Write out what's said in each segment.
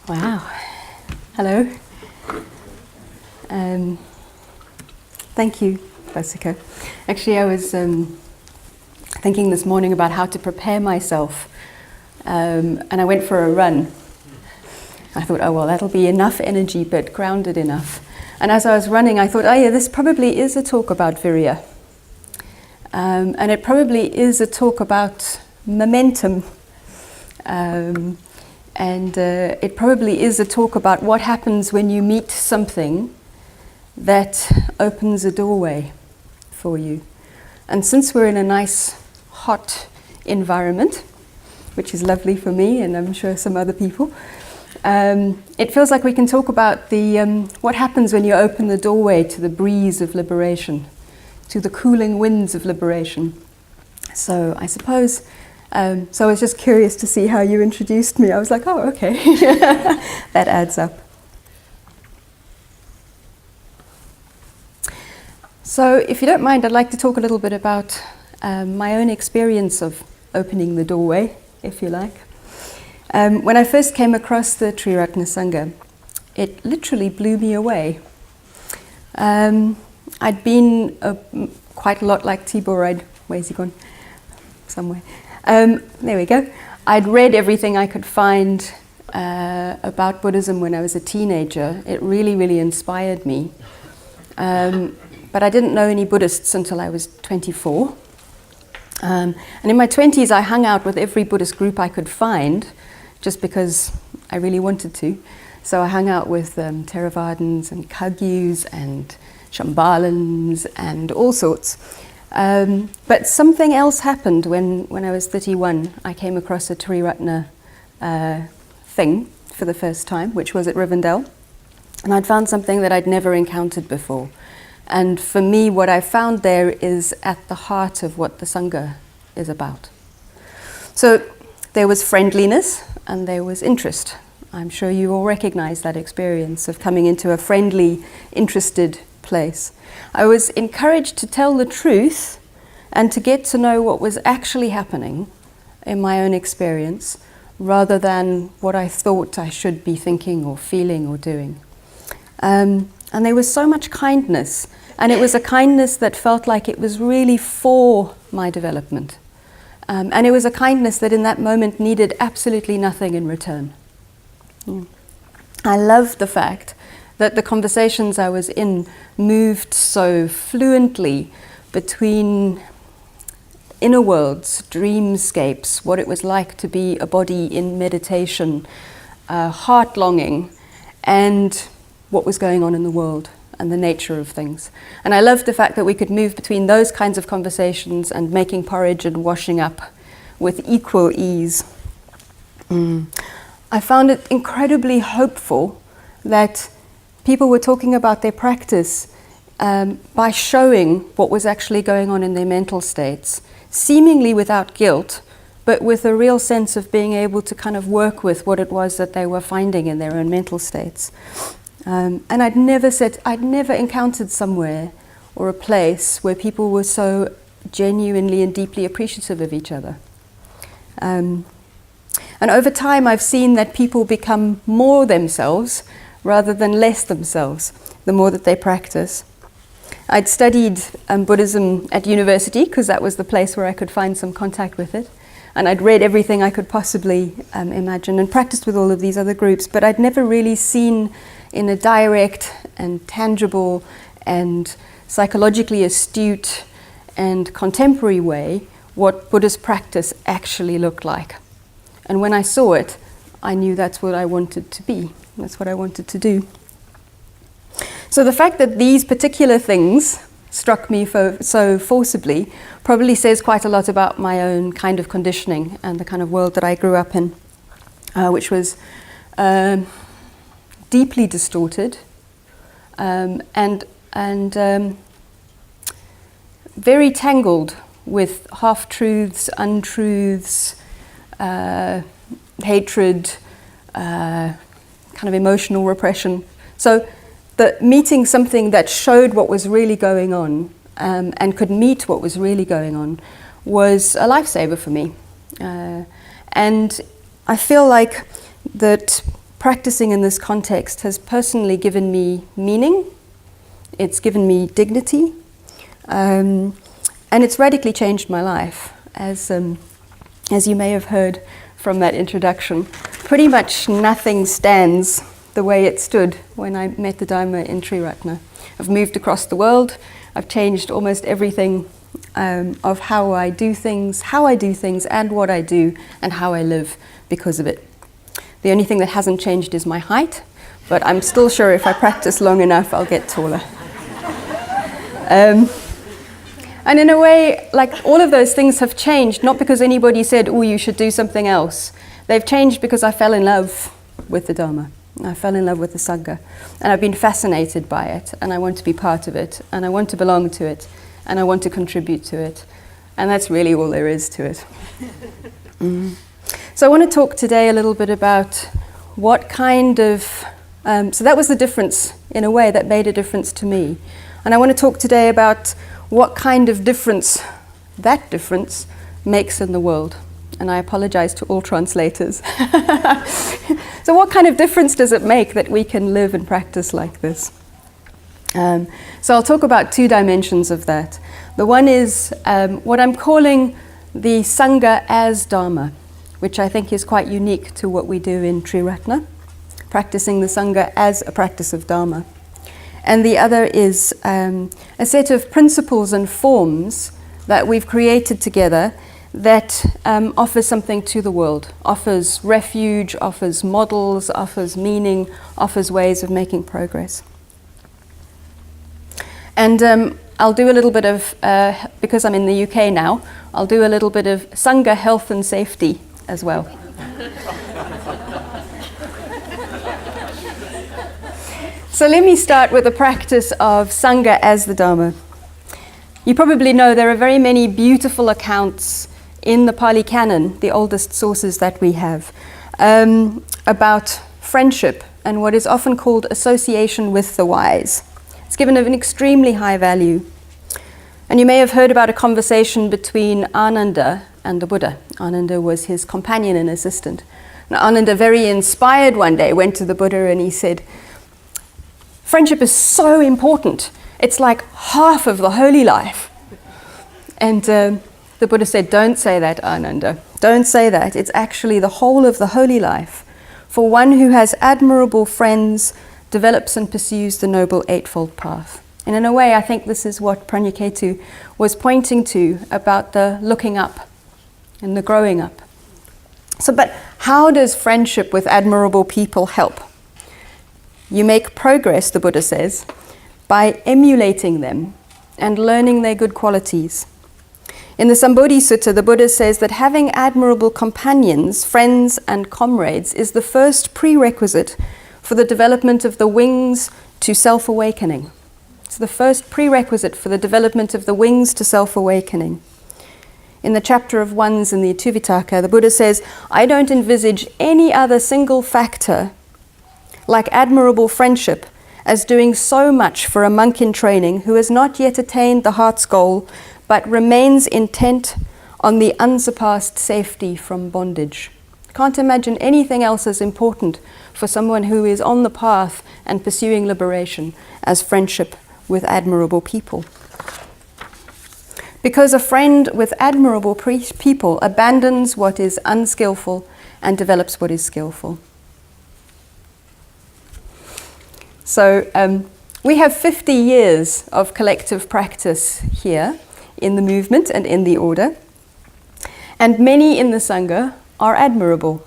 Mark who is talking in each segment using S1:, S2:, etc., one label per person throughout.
S1: Wow. Hello. Thank you, Vasika. Actually, I was thinking this morning about how to prepare myself, and I went for a run. I thought, oh well, that'll be enough energy, but grounded enough. And as I was running, I thought, oh yeah, this probably is a talk about virya. And it probably is a talk about momentum. And it probably is a talk about what happens when you meet something that opens a doorway for you. And since we're in a nice, hot environment, which is lovely for me and I'm sure some other people, it feels like we can talk about the what happens when you open the doorway to the breeze of liberation, to the cooling winds of liberation. So I suppose, so I was just curious to see how you introduced me. I was like, oh, okay, that adds up. So if you don't mind, I'd like to talk a little bit about my own experience of opening the doorway, if you like. When I first came across the Triratna Sangha, it literally blew me away. I'd been quite a lot like Tibor. Where's he gone? Somewhere. There we go. I'd read everything I could find about Buddhism when I was a teenager. It really, really inspired me. But I didn't know any Buddhists until I was 24. And in my 20s, I hung out with every Buddhist group I could find, just because I really wanted to. So I hung out with Theravadins and Kagyus and Shambhalans and all sorts. But something else happened when I was 31. I came across a Triratna thing for the first time, which was at Rivendell. And I'd found something that I'd never encountered before. And for me, what I found there is at the heart of what the Sangha is about. So there was friendliness and there was interest. I'm sure you all recognize that experience of coming into a friendly, interested place. I was encouraged to tell the truth and to get to know what was actually happening in my own experience, rather than what I thought I should be thinking or feeling or doing. And there was so much kindness, and it was a kindness that felt like it was really for my development. And it was a kindness that in that moment needed absolutely nothing in return. I loved the fact that the conversations I was in moved so fluently between inner worlds, dreamscapes, what it was like to be a body in meditation, heart longing, and what was going on in the world and the nature of things. And I loved the fact that we could move between those kinds of conversations and making porridge and washing up with equal ease. I found it incredibly hopeful that people were talking about their practice by showing what was actually going on in their mental states, seemingly without guilt, but with a real sense of being able to kind of work with what it was that they were finding in their own mental states. And I'd never encountered somewhere or a place where people were so genuinely and deeply appreciative of each other. And over time, I've seen that people become more themselves rather than less themselves, the more that they practice. I'd studied Buddhism at university because that was the place where I could find some contact with it. And I'd read everything I could possibly imagine and practiced with all of these other groups, but I'd never really seen in a direct and tangible and psychologically astute and contemporary way what Buddhist practice actually looked like. And when I saw it, I knew that's what I wanted to be. That's what I wanted to do. So the fact that these particular things struck me so forcibly probably says quite a lot about my own kind of conditioning and the kind of world that I grew up in, which was deeply distorted and very tangled with half-truths, untruths, hatred, kind of emotional repression. So meeting something that showed what was really going on and could meet what was really going on was a lifesaver for me. And I feel like that practicing in this context has personally given me meaning, it's given me dignity, and it's radically changed my life. As you may have heard from that introduction, pretty much nothing stands the way it stood when I met the Dharma in Triratna. I've moved across the world, I've changed almost everything of how I do things and what I do and how I live because of it. The only thing that hasn't changed is my height, but I'm still sure if I practice long enough I'll get taller. And in a way, like, all of those things have changed, not because anybody said, oh, you should do something else. They've changed because I fell in love with the Dharma. I fell in love with the Sangha. And I've been fascinated by it, and I want to be part of it, and I want to belong to it, and I want to contribute to it. And that's really all there is to it. So I want to talk today a little bit about what kind of... so that was the difference, in a way, that made a difference to me. And I want to talk today about what kind of difference that difference makes in the world. And I apologize to all translators. So what kind of difference does it make that we can live and practice like this? So I'll talk about two dimensions of that. The one is what I'm calling the Sangha as Dharma, which I think is quite unique to what we do in Triratna, practicing the Sangha as a practice of Dharma. And the other is a set of principles and forms that we've created together that offers something to the world, offers refuge, offers models, offers meaning, offers ways of making progress. And I'll do a little bit of, because I'm in the UK now, I'll do a little bit of Sangha health and safety as well. So let me start with the practice of Sangha as the Dharma. You probably know there are very many beautiful accounts in the Pali Canon, the oldest sources that we have, about friendship and what is often called association with the wise. It's given an extremely high value. And you may have heard about a conversation between Ananda and the Buddha. Ananda was his companion and assistant. Now, Ananda, very inspired one day, went to the Buddha and he said, friendship is so important. It's like half of the holy life. And the Buddha said, don't say that, Ananda. Don't say that. It's actually the whole of the holy life. For one who has admirable friends, develops and pursues the noble eightfold path. And in a way, I think this is what Prajnaketu was pointing to about the looking up and the growing up. So, but how does friendship with admirable people help? You make progress, the Buddha says, by emulating them and learning their good qualities. In the Sambodhi Sutta, the Buddha says that having admirable companions, friends and comrades is the first prerequisite for the development of the wings to self-awakening. It's the first prerequisite for the development of the wings to self-awakening. In the chapter of ones in the Tuvitaka, the Buddha says, I don't envisage any other single factor like admirable friendship as doing so much for a monk in training who has not yet attained the heart's goal but remains intent on the unsurpassed safety from bondage. Can't imagine anything else as important for someone who is on the path and pursuing liberation as friendship with admirable people. Because a friend with admirable people abandons what is unskillful and develops what is skillful. So we have 50 years of collective practice here in the movement and in the order. And many in the Sangha are admirable,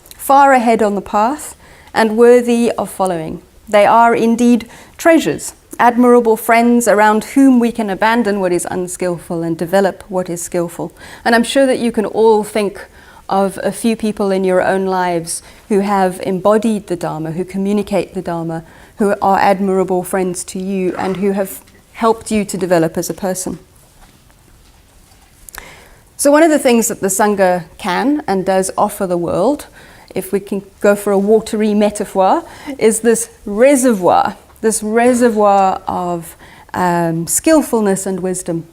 S1: far ahead on the path and worthy of following. They are indeed treasures, admirable friends around whom we can abandon what is unskillful and develop what is skillful. And I'm sure that you can all think of a few people in your own lives who have embodied the Dharma, who communicate the Dharma, who are admirable friends to you and who have helped you to develop as a person. So one of the things that the Sangha can and does offer the world, if we can go for a watery metaphor, is this reservoir of skillfulness and wisdom.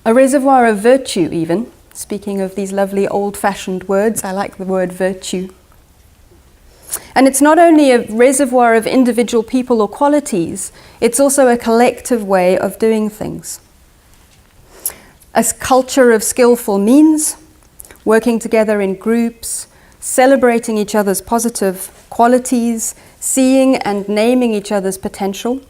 S1: A reservoir of virtue even. Speaking of these lovely old-fashioned words, I like the word virtue. And it's not only a reservoir of individual people or qualities, it's also a collective way of doing things. A culture of skillful means, working together in groups, celebrating each other's positive qualities, seeing and naming each other's potential,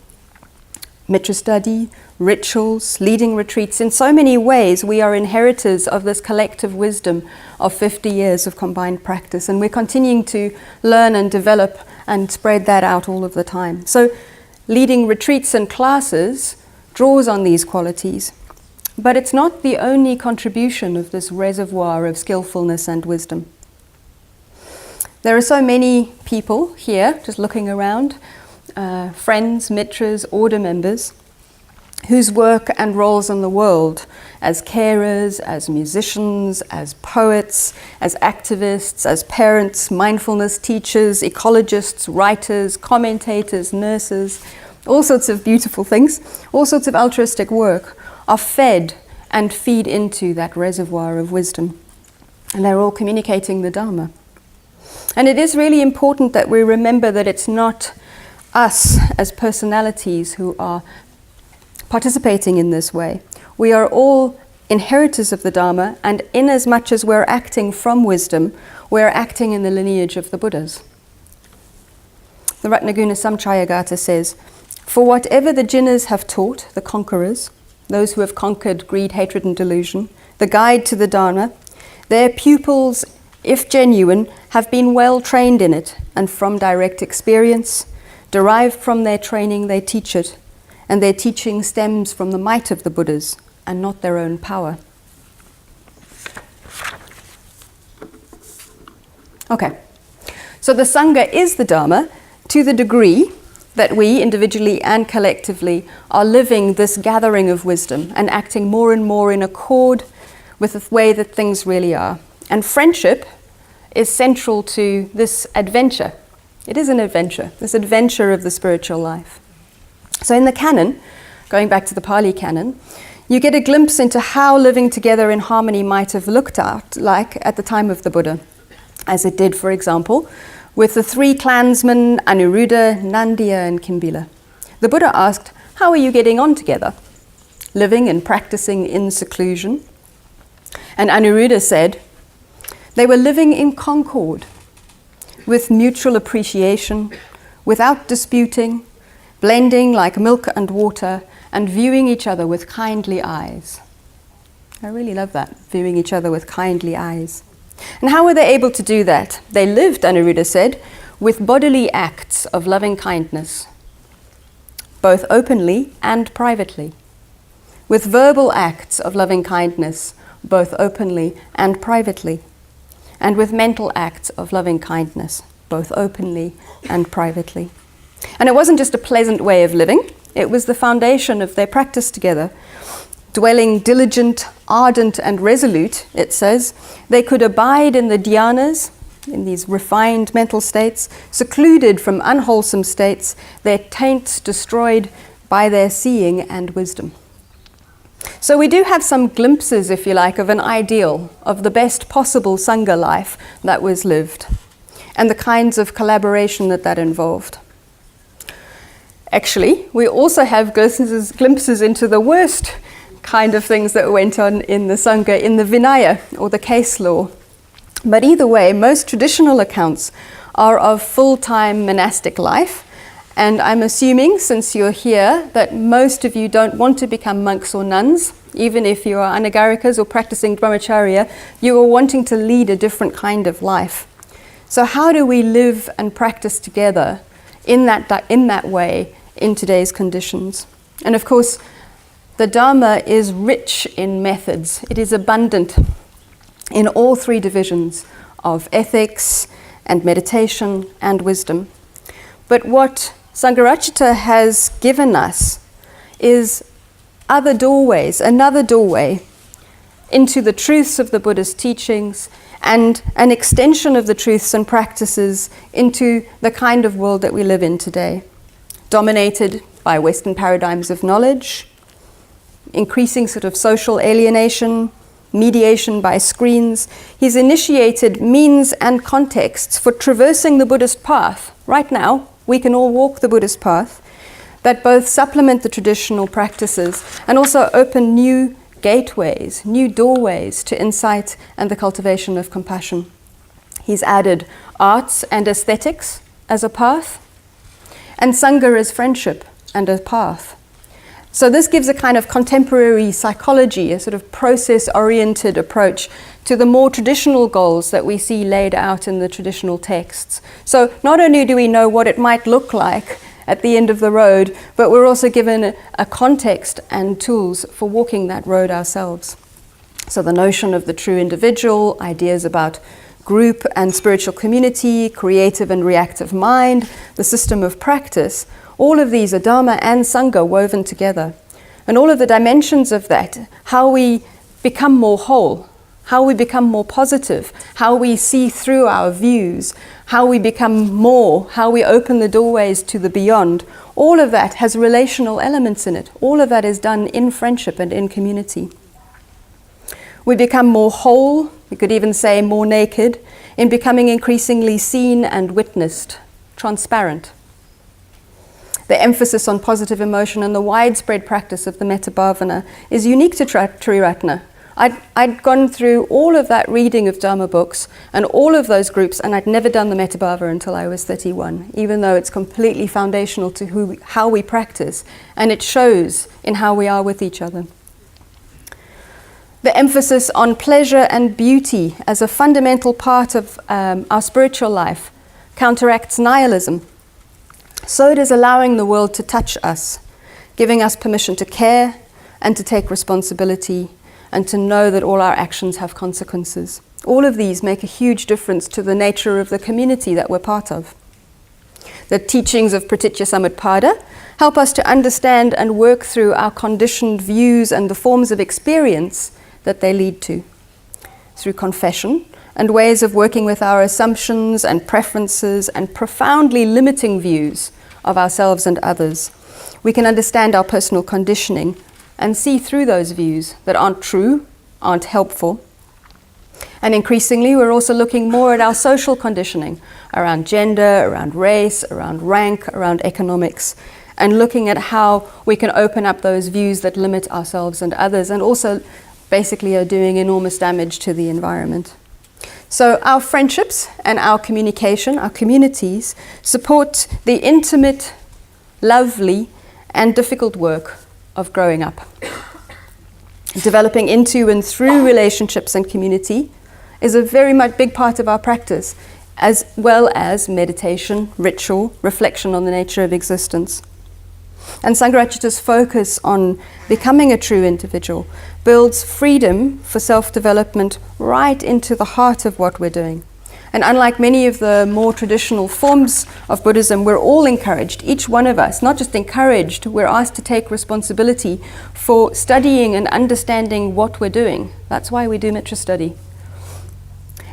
S1: mitra study, rituals, leading retreats. In so many ways, we are inheritors of this collective wisdom of 50 years of combined practice, and we're continuing to learn and develop and spread that out all of the time. So leading retreats and classes draws on these qualities, but it's not the only contribution of this reservoir of skillfulness and wisdom. There are so many people here, just looking around, friends, mitras, order members, whose work and roles in the world as carers, as musicians, as poets, as activists, as parents, mindfulness teachers, ecologists, writers, commentators, nurses, all sorts of beautiful things, all sorts of altruistic work are fed and feed into that reservoir of wisdom. And they're all communicating the Dharma. And it is really important that we remember that it's not us as personalities who are participating in this way. We are all inheritors of the Dharma, and in as much as we're acting from wisdom, we're acting in the lineage of the Buddhas. The Ratnaguna Samchayagata says, "For whatever the jinnas have taught, the conquerors, those who have conquered greed, hatred and delusion, the guide to the Dharma, their pupils, if genuine, have been well trained in it, and from direct experience, derived from their training, they teach it, and their teaching stems from the might of the Buddhas and not their own power." Okay, so the Sangha is the Dharma to the degree that we, individually and collectively, are living this gathering of wisdom and acting more and more in accord with the way that things really are. And friendship is central to this adventure. It is an adventure, this adventure of the spiritual life. So in the canon, going back to the Pali canon, you get a glimpse into how living together in harmony might have looked like at the time of the Buddha, as it did, for example, with the three clansmen, Anuruddha, Nandiya and Kimbila. The Buddha asked, "How are you getting on together? Living and practicing in seclusion?" And Anuruddha said, "They were living in concord, with mutual appreciation, without disputing, blending like milk and water, and viewing each other with kindly eyes." I really love that, viewing each other with kindly eyes. And how were they able to do that? They lived, Anuruddha said, with bodily acts of loving kindness, both openly and privately, with verbal acts of loving kindness, both openly and privately, and with mental acts of loving kindness, both openly and privately. And it wasn't just a pleasant way of living, it was the foundation of their practice together. Dwelling diligent, ardent and resolute, it says, they could abide in the dhyanas, in these refined mental states, secluded from unwholesome states, their taints destroyed by their seeing and wisdom. So we do have some glimpses, if you like, of an ideal, of the best possible Sangha life that was lived, and the kinds of collaboration that involved. Actually, we also have glimpses into the worst kind of things that went on in the Sangha, in the Vinaya, or the case law. But either way, most traditional accounts are of full-time monastic life, and I'm assuming, since you're here, that most of you don't want to become monks or nuns. Even if you are anagarikas or practicing brahmacharya, you are wanting to lead a different kind of life. So how do we live and practice together in that way in today's conditions? And of course, the Dharma is rich in methods. It is abundant in all three divisions of ethics and meditation and wisdom. But what Sangharachita has given us is other doorways, another doorway into the truths of the Buddha's teachings and an extension of the truths and practices into the kind of world that we live in today, dominated by Western paradigms of knowledge, increasing sort of social alienation, mediation by screens. He's initiated means and contexts for traversing the Buddhist path. Right now, we can all walk the Buddhist path that both supplement the traditional practices and also open new gateways, new doorways to insight and the cultivation of compassion. He's added arts and aesthetics as a path, and Sangha as friendship and a path. So this gives a kind of contemporary psychology, a sort of process-oriented approach to the more traditional goals that we see laid out in the traditional texts. So not only do we know what it might look like at the end of the road, but we're also given a context and tools for walking that road ourselves. So the notion of the true individual, ideas about group and spiritual community, creative and reactive mind, the system of practice, all of these are Dharma and Sangha woven together. And all of the dimensions of that, how we become more whole, how we become more positive, how we see through our views, how we become more, how we open the doorways to the beyond, all of that has relational elements in it. All of that is done in friendship and in community. We become more whole, we could even say more naked, in becoming increasingly seen and witnessed, transparent. The emphasis on positive emotion and the widespread practice of the metta bhavana is unique to Triratna. I'd gone through all of that reading of Dharma books and all of those groups, and I'd never done the metta bhava until I was 31, even though it's completely foundational to how we practice, and it shows in how we are with each other. The emphasis on pleasure and beauty as a fundamental part of our spiritual life counteracts nihilism. So does allowing the world to touch us, giving us permission to care and to take responsibility and to know that all our actions have consequences. All of these make a huge difference to the nature of the community that we're part of. The teachings of Pratitya Samutpada help us to understand and work through our conditioned views and the forms of experience that they lead to. Through confession and ways of working with our assumptions and preferences and profoundly limiting views of ourselves and others, we can understand our personal conditioning and see through those views that aren't true, aren't helpful. And increasingly, we're also looking more at our social conditioning around gender, around race, around rank, around economics, and looking at how we can open up those views that limit ourselves and others and also basically are doing enormous damage to the environment. So our friendships and our communication, our communities, support the intimate, lovely, and difficult work of growing up. Developing into and through relationships and community is a very much big part of our practice, as well as meditation, ritual, reflection on the nature of existence. And Sangharakshita's focus on becoming a true individual builds freedom for self-development right into the heart of what we're doing. And unlike many of the more traditional forms of Buddhism, we're all encouraged, each one of us, not just encouraged, we're asked to take responsibility for studying and understanding what we're doing. That's why we do mitra study.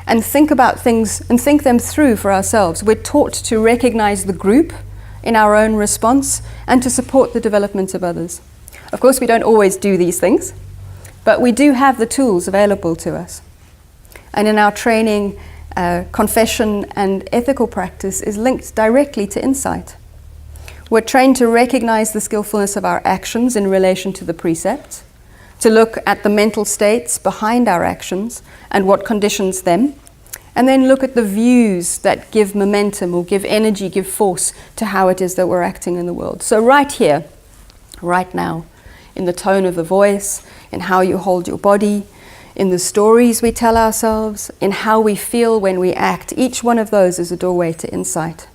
S1: And think about things and think them through for ourselves. We're taught to recognize the group in our own response and to support the development of others. Of course, we don't always do these things, but we do have the tools available to us. And in our training, confession and ethical practice is linked directly to insight. We're trained to recognize the skillfulness of our actions in relation to the precepts, to look at the mental states behind our actions and what conditions them, and then look at the views that give momentum or give energy, give force to how it is that we're acting in the world. So right here, right now, in the tone of the voice, in how you hold your body, in the stories we tell ourselves, in how we feel when we act, each one of those is a doorway to insight.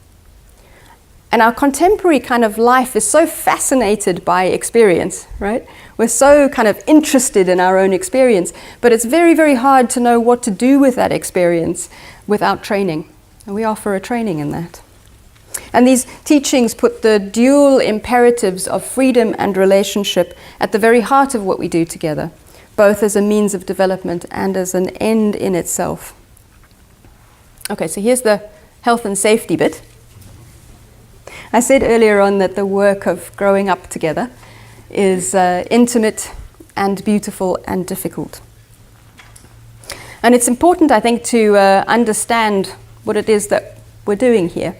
S1: And our contemporary kind of life is so fascinated by experience, right? We're so kind of interested in our own experience, but it's very, very hard to know what to do with that experience without training. And we offer a training in that. And these teachings put the dual imperatives of freedom and relationship at the very heart of what we do together, both as a means of development and as an end in itself. Okay, so here's the health and safety bit. I said earlier on that the work of growing up together is intimate and beautiful and difficult. And it's important, I think, to understand what it is that we're doing here.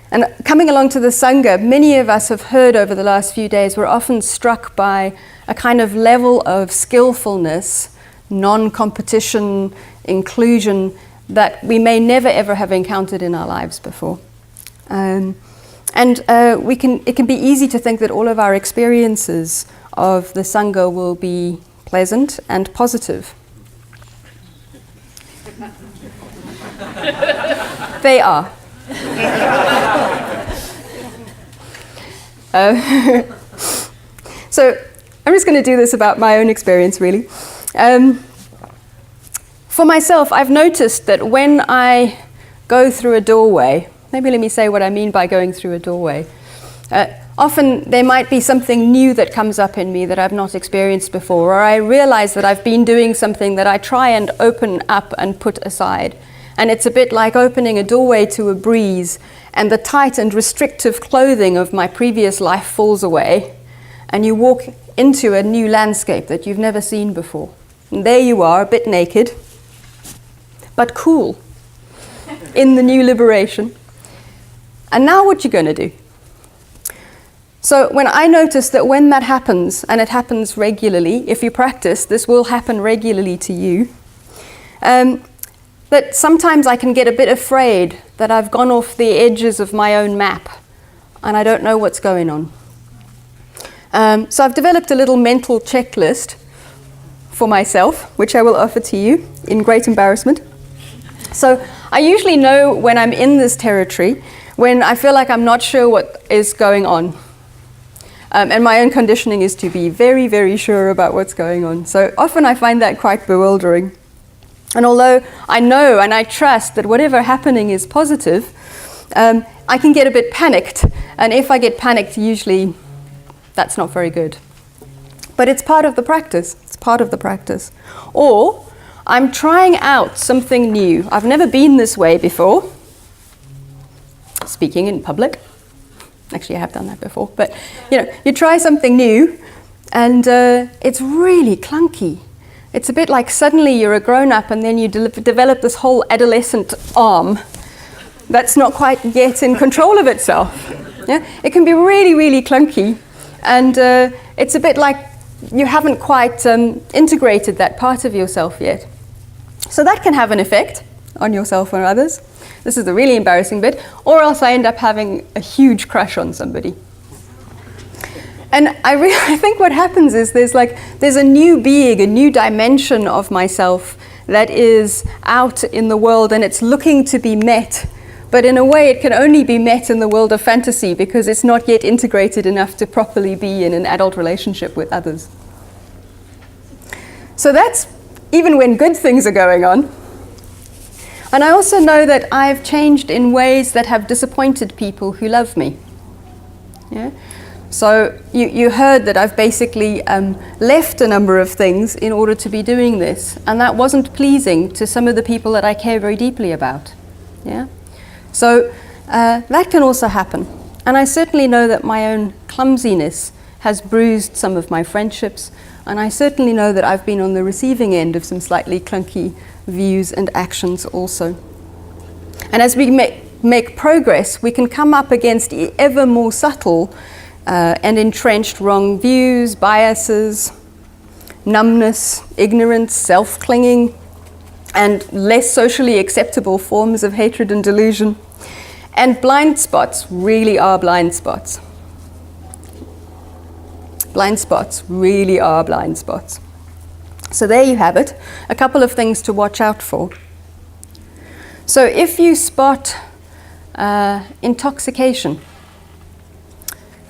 S1: And coming along to the Sangha, many of us have heard over the last few days, we're often struck by a kind of level of skillfulness, non-competition, inclusion, that we may never ever have encountered in our lives before. It can be easy to think that all of our experiences of the Sangha will be pleasant and positive. They are. So I'm just going to do this about my own experience, really. For myself, I've noticed that when I go through a doorway, maybe let me say what I mean by going through a doorway. Often there might be something new that comes up in me that I've not experienced before, or I realize that I've been doing something that I try and open up and put aside. And it's a bit like opening a doorway to a breeze, and the tight and restrictive clothing of my previous life falls away, and you walk into a new landscape that you've never seen before. And there you are, a bit naked, but cool, in the new liberation. And now what you going to do? So when I notice that when that happens, and it happens regularly, if you practice, this will happen regularly to you, that sometimes I can get a bit afraid that I've gone off the edges of my own map and I don't know what's going on. So I've developed a little mental checklist for myself, which I will offer to you in great embarrassment. So I usually know when I'm in this territory, when I feel like I'm not sure what is going on. And my own conditioning is to be very, very sure about what's going on. So often I find that quite bewildering. And although I know and I trust that whatever happening is positive, I can get a bit panicked. And if I get panicked, usually that's not very good. But it's part of the practice. It's part of the practice. Or I'm trying out something new. I've never been this way before. Speaking in public. Actually, I have done that before. But you try something new and it's really clunky. It's a bit like suddenly you're a grown-up and then you develop this whole adolescent arm that's not quite yet in control of itself. Yeah? It can be really, really clunky, and it's a bit like you haven't quite integrated that part of yourself yet. So that can have an effect on yourself or others. This is the really embarrassing bit. Or else I end up having a huge crush on somebody. And I think what happens is there's a new being, a new dimension of myself that is out in the world and it's looking to be met. But in a way it can only be met in the world of fantasy because it's not yet integrated enough to properly be in an adult relationship with others. So that's even when good things are going on. And I also know that I've changed in ways that have disappointed people who love me. Yeah? So you heard that I've basically left a number of things in order to be doing this, and that wasn't pleasing to some of the people that I care very deeply about. Yeah? So that can also happen. And I certainly know that my own clumsiness has bruised some of my friendships, and I certainly know that I've been on the receiving end of some slightly clunky views and actions also. And as we make progress, we can come up against ever more subtle and entrenched wrong views, biases, numbness, ignorance, self-clinging, and less socially acceptable forms of hatred and delusion. And blind spots really are blind spots. Blind spots really are blind spots. So there you have it, a couple of things to watch out for. So if you spot intoxication,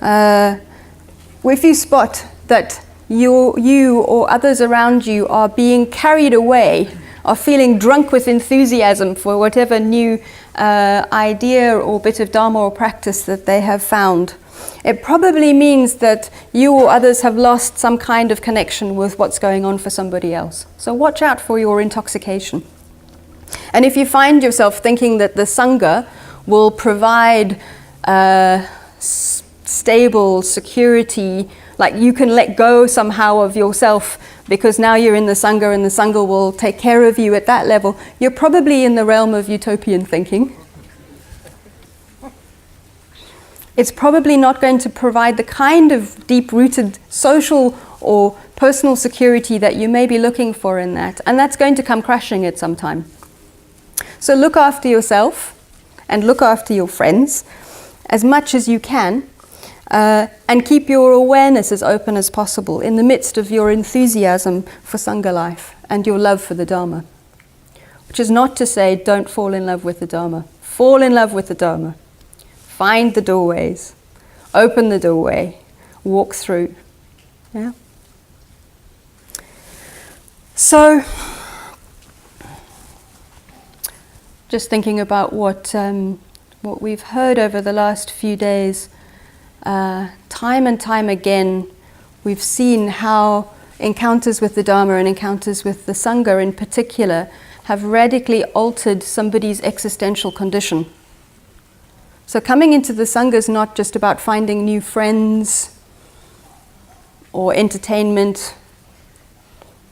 S1: if you spot that you or others around you are being carried away, are feeling drunk with enthusiasm for whatever new idea or bit of Dharma or practice that they have found, it probably means that you or others have lost some kind of connection with what's going on for somebody else. So watch out for your intoxication. And if you find yourself thinking that the Sangha will provide stable security, like you can let go somehow of yourself because now you're in the Sangha and the Sangha will take care of you at that level, you're probably in the realm of utopian thinking. It's probably not going to provide the kind of deep-rooted social or personal security that you may be looking for in that, and that's going to come crashing at some time. So look after yourself and look after your friends as much as you can, and keep your awareness as open as possible in the midst of your enthusiasm for Sangha life and your love for the Dharma. Which is not to say don't fall in love with the Dharma. Fall in love with the Dharma. Find the doorways, open the doorway, walk through. Yeah. So, just thinking about what we've heard over the last few days, time and time again, we've seen how encounters with the Dharma and encounters with the Sangha in particular have radically altered somebody's existential condition. So coming into the Sangha is not just about finding new friends or entertainment,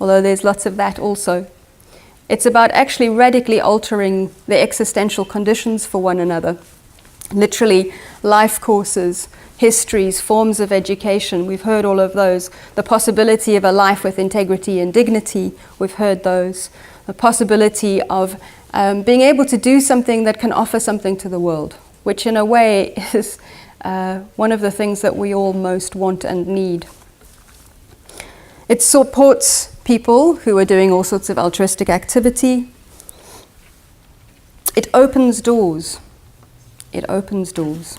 S1: although there's lots of that also. It's about actually radically altering the existential conditions for one another. Literally, life courses, histories, forms of education, we've heard all of those. The possibility of a life with integrity and dignity, we've heard those. The possibility of being able to do something that can offer something to the world, which in a way is one of the things that we all most want and need. It supports people who are doing all sorts of altruistic activity. It opens doors. It opens doors.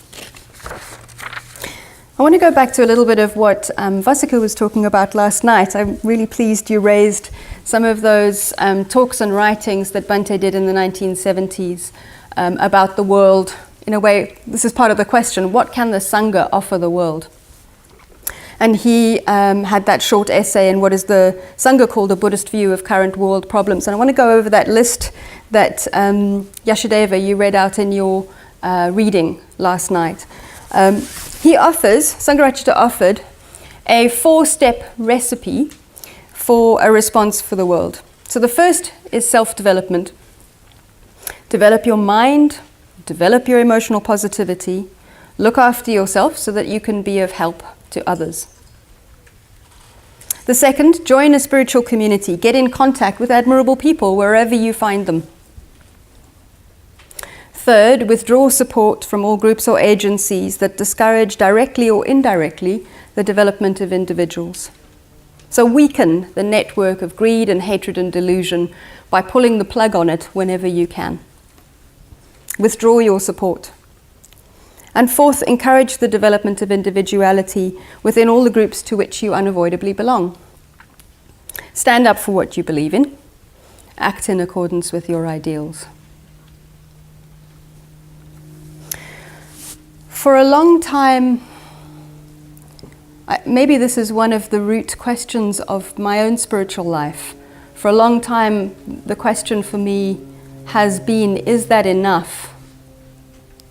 S1: I want to go back to a little bit of what Vasika was talking about last night. I'm really pleased you raised some of those talks and writings that Bhante did in the 1970s about the world. In a way, this is part of the question, what can the Sangha offer the world? And he had that short essay in what is the Sangha called a Buddhist view of current world problems. And I want to go over that list that Yashadeva, you read out in your reading last night. He offers, Sangharakshita offered, a 4-step recipe for a response for the world. So the first is self-development. Develop your mind, develop your emotional positivity, look after yourself so that you can be of help to others. The second, join a spiritual community. Get in contact with admirable people wherever you find them. Third, withdraw support from all groups or agencies that discourage directly or indirectly the development of individuals. So weaken the network of greed and hatred and delusion by pulling the plug on it whenever you can. Withdraw your support. And fourth, encourage the development of individuality within all the groups to which you unavoidably belong. Stand up for what you believe in. Act in accordance with your ideals. For a long time, maybe this is one of the root questions of my own spiritual life. For a long time, the question for me has been, is that enough?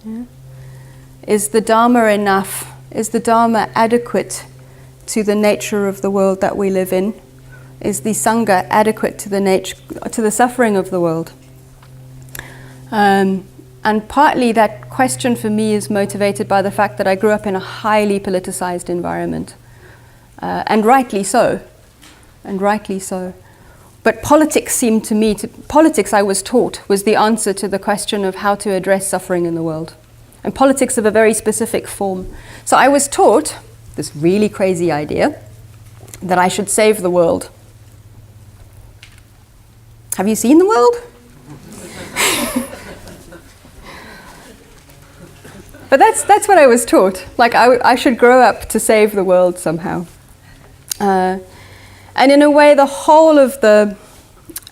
S1: Yeah. Is the Dharma enough? Is the Dharma adequate to the nature of the world that we live in? Is the Sangha adequate to the suffering of the world? And partly that question for me is motivated by the fact that I grew up in a highly politicized environment. And rightly so. And rightly so. But politics seemed to me, politics I was taught was the answer to the question of how to address suffering in the world. And politics of a very specific form. So I was taught this really crazy idea that I should save the world. Have you seen the world? But that's what I was taught. Like I should grow up to save the world somehow. And in a way, the whole of the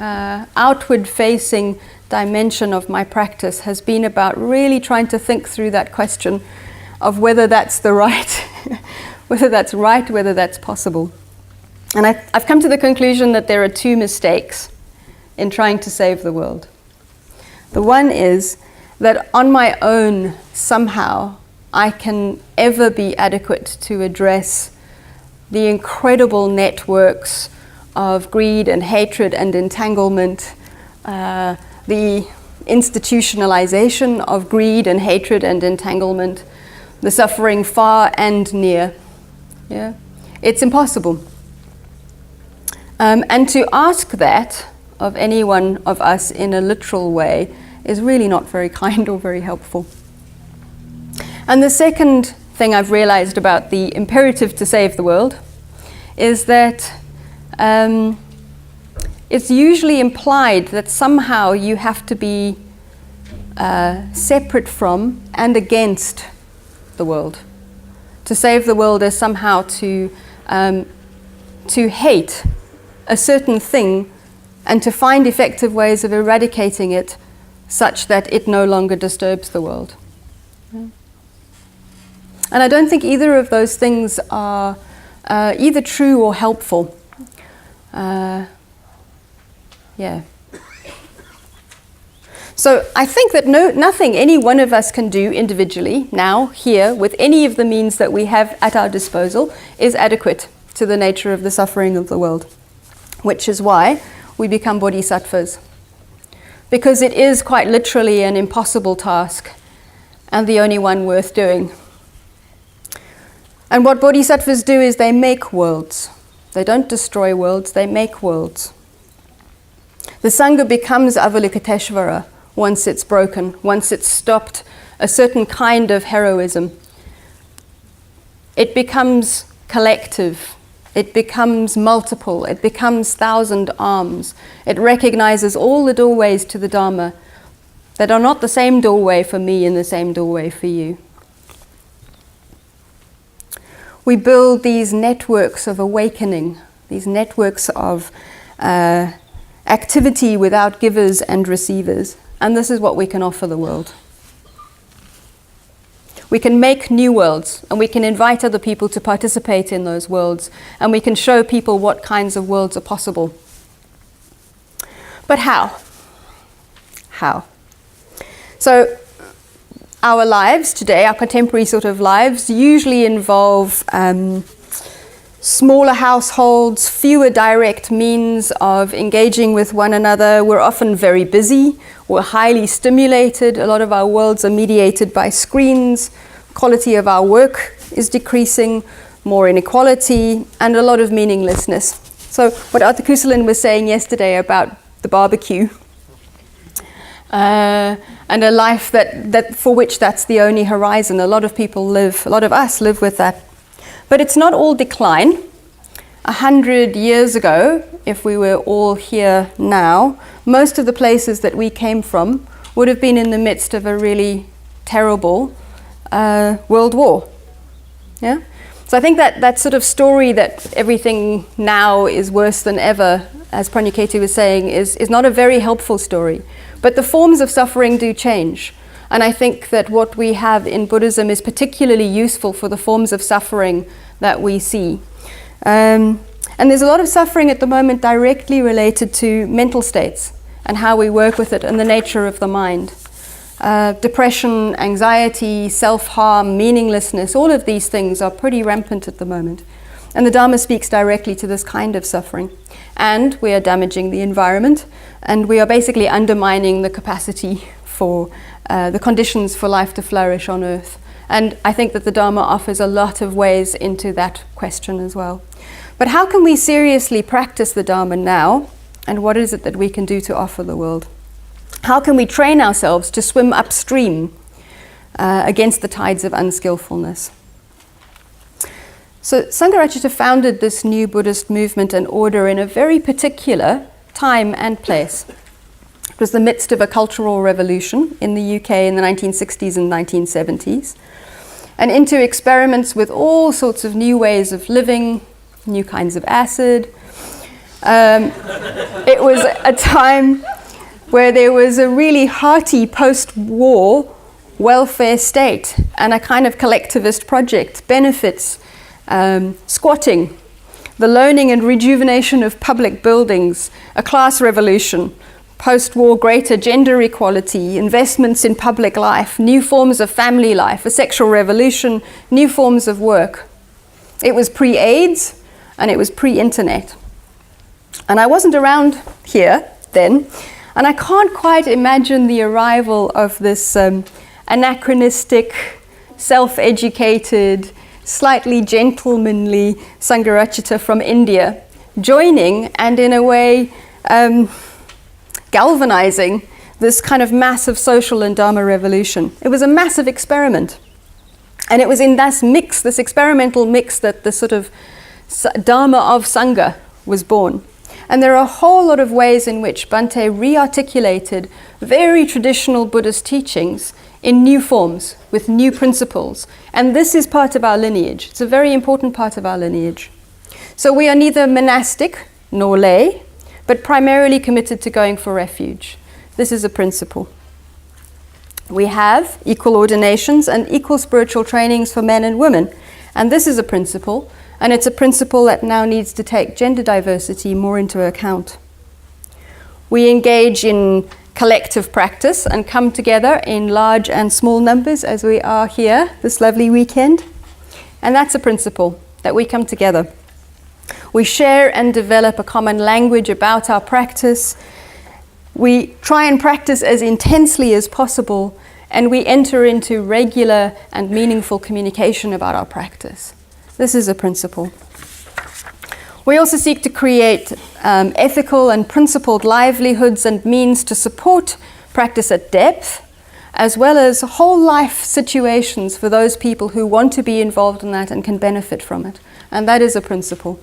S1: outward-facing dimension of my practice has been about really trying to think through that question of whether that's the right, whether that's right, whether that's possible. And I've come to the conclusion that there are 2 mistakes in trying to save the world. The one is that on my own, somehow, I can ever be adequate to address the incredible networks of greed and hatred and entanglement, the institutionalization of greed and hatred and entanglement, the suffering far and near. Yeah? It's impossible. And to ask that of any one of us in a literal way is really not very kind or very helpful. And the second thing I've realized about the imperative to save the world is that it's usually implied that somehow you have to be separate from and against the world. To save the world is somehow to hate a certain thing and to find effective ways of eradicating it such that it no longer disturbs the world. Yeah. And I don't think either of those things are either true or helpful. Yeah. So I think that nothing any one of us can do individually, now, here, with any of the means that we have at our disposal, is adequate to the nature of the suffering of the world. Which is why we become bodhisattvas. Because it is quite literally an impossible task, and the only one worth doing. And what bodhisattvas do is they make worlds. They don't destroy worlds, they make worlds. The Sangha becomes Avalokiteshvara once it's broken, once it's stopped a certain kind of heroism. It becomes collective, it becomes multiple, it becomes thousand arms. It recognizes all the doorways to the Dharma that are not the same doorway for me and the same doorway for you. We build these networks of awakening, these networks of activity without givers and receivers. And this is what we can offer the world. We can make new worlds, and we can invite other people to participate in those worlds, and we can show people what kinds of worlds are possible. But how? How? So our lives today, our contemporary sort of lives, usually involve smaller households, fewer direct means of engaging with one another. We're often very busy, we're highly stimulated. A lot of our worlds are mediated by screens. Quality of our work is decreasing, more inequality, and a lot of meaninglessness. So what Arthur Kuselin was saying yesterday about the barbecue, and a life that for which that's the only horizon. A lot of us live with that. But it's not all decline. 100 years ago, if we were all here now, most of the places that we came from would have been in the midst of a really terrible world war. Yeah? So I think that sort of story that everything now is worse than ever, as Pranyaketi was saying, is not a very helpful story. But the forms of suffering do change. And I think that what we have in Buddhism is particularly useful for the forms of suffering that we see. And there's a lot of suffering at the moment directly related to mental states and how we work with it and the nature of the mind. Depression, anxiety, self-harm, meaninglessness, all of these things are pretty rampant at the moment. And the Dharma speaks directly to this kind of suffering. And we are damaging the environment, and we are basically undermining the capacity for the conditions for life to flourish on earth. And I think that the Dharma offers a lot of ways into that question as well. But how can we seriously practice the Dharma now? And what is it that we can do to offer the world? How can we train ourselves to swim upstream against the tides of unskillfulness? So Sangharakshita founded this new Buddhist movement and order in a very particular time and place. It was the midst of a cultural revolution in the UK in the 1960s and 1970s, and into experiments with all sorts of new ways of living, new kinds of acid. It was a time where there was a really hearty post-war welfare state and a kind of collectivist project, benefits, squatting, the loaning and rejuvenation of public buildings, a class revolution, post-war greater gender equality, investments in public life, new forms of family life, a sexual revolution, new forms of work. It was pre-AIDS, and it was pre-internet. And I wasn't around here then, and I can't quite imagine the arrival of this anachronistic, self-educated, slightly gentlemanly Sangharachita from India joining and in a way galvanizing this kind of massive social and Dharma revolution. It was a massive experiment. And it was in this mix, this experimental mix, that the sort of Dharma of Sangha was born. And there are a whole lot of ways in which Bhante re-articulated very traditional Buddhist teachings in new forms, with new principles. And this is part of our lineage. It's a very important part of our lineage. So we are neither monastic nor lay, but primarily committed to going for refuge. This is a principle. We have equal ordinations and equal spiritual trainings for men and women. And this is a principle, and it's a principle that now needs to take gender diversity more into account. We engage in collective practice and come together in large and small numbers as we are here this lovely weekend. And that's a principle, that we come together. We share and develop a common language about our practice. We try and practice as intensely as possible, and we enter into regular and meaningful communication about our practice. This is a principle. We also seek to create ethical and principled livelihoods and means to support practice at depth, as well as whole life situations for those people who want to be involved in that and can benefit from it. And that is a principle.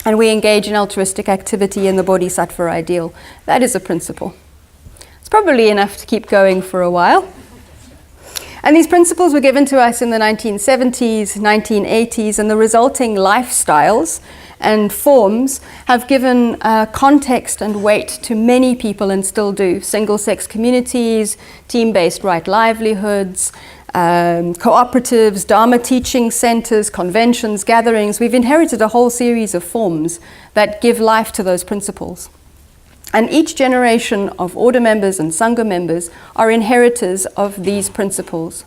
S1: And we engage in altruistic activity in the Bodhisattva ideal. That is a principle. It's probably enough to keep going for a while. And these principles were given to us in the 1970s, 1980s, and the resulting lifestyles and forms have given context and weight to many people and still do. Single-sex communities, team-based right livelihoods, cooperatives, Dharma teaching centers, conventions, gatherings. We've inherited a whole series of forms that give life to those principles. And each generation of order members and Sangha members are inheritors of these principles.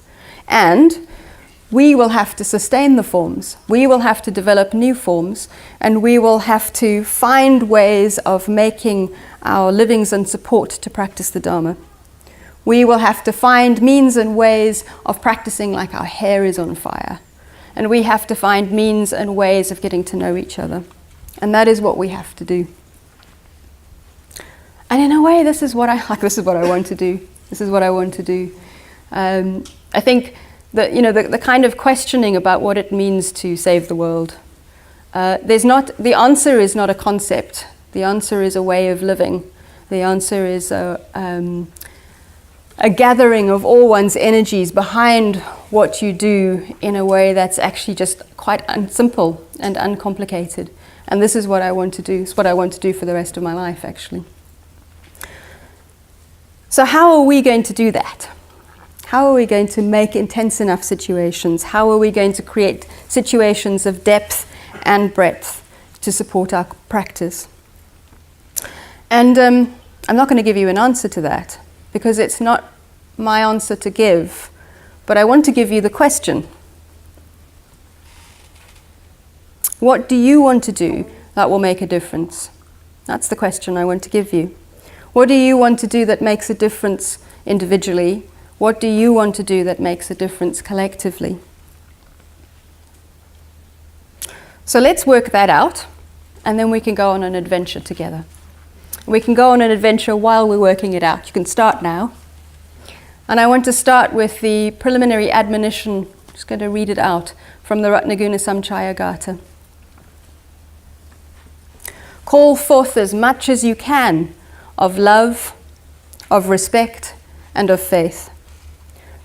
S1: And we will have to sustain the forms. We will have to develop new forms, and we will have to find ways of making our livings and support to practice the Dharma. We will have to find means and ways of practicing like our hair is on fire. And we have to find means and ways of getting to know each other. And that is what we have to do. And in a way, this is what I like. This is what I want to do. This is what I want to do. I think that, the kind of questioning about what it means to save the world. The answer is not a concept. The answer is a way of living. The answer is a gathering of all one's energies behind what you do in a way that's actually just quite simple and uncomplicated. And this is what I want to do. It's what I want to do for the rest of my life, actually. So how are we going to do that? How are we going to make intense enough situations? How are we going to create situations of depth and breadth to support our practice? And I'm not going to give you an answer to that, because it's not my answer to give, but I want to give you the question. What do you want to do that will make a difference? That's the question I want to give you. What do you want to do that makes a difference individually? What do you want to do that makes a difference collectively? So let's work that out, and then we can go on an adventure together. We can go on an adventure while we're working it out. You can start now. And I want to start with the preliminary admonition. I'm just going to read it out from the Ratnaguna Samchaya Gata. Call forth as much as you can of love, of respect, and of faith.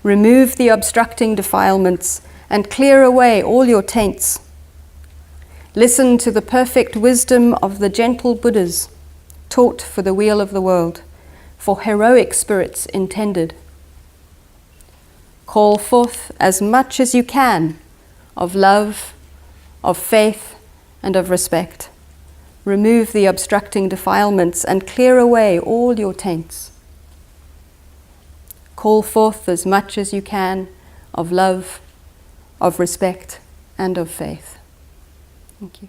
S1: Remove the obstructing defilements and clear away all your taints. Listen to the perfect wisdom of the gentle Buddhas, taught for the weal of the world, for heroic spirits intended. Call forth as much as you can of love, of faith, and of respect. Remove the obstructing defilements and clear away all your taints. Call forth as much as you can of love, of respect, and of faith. Thank you.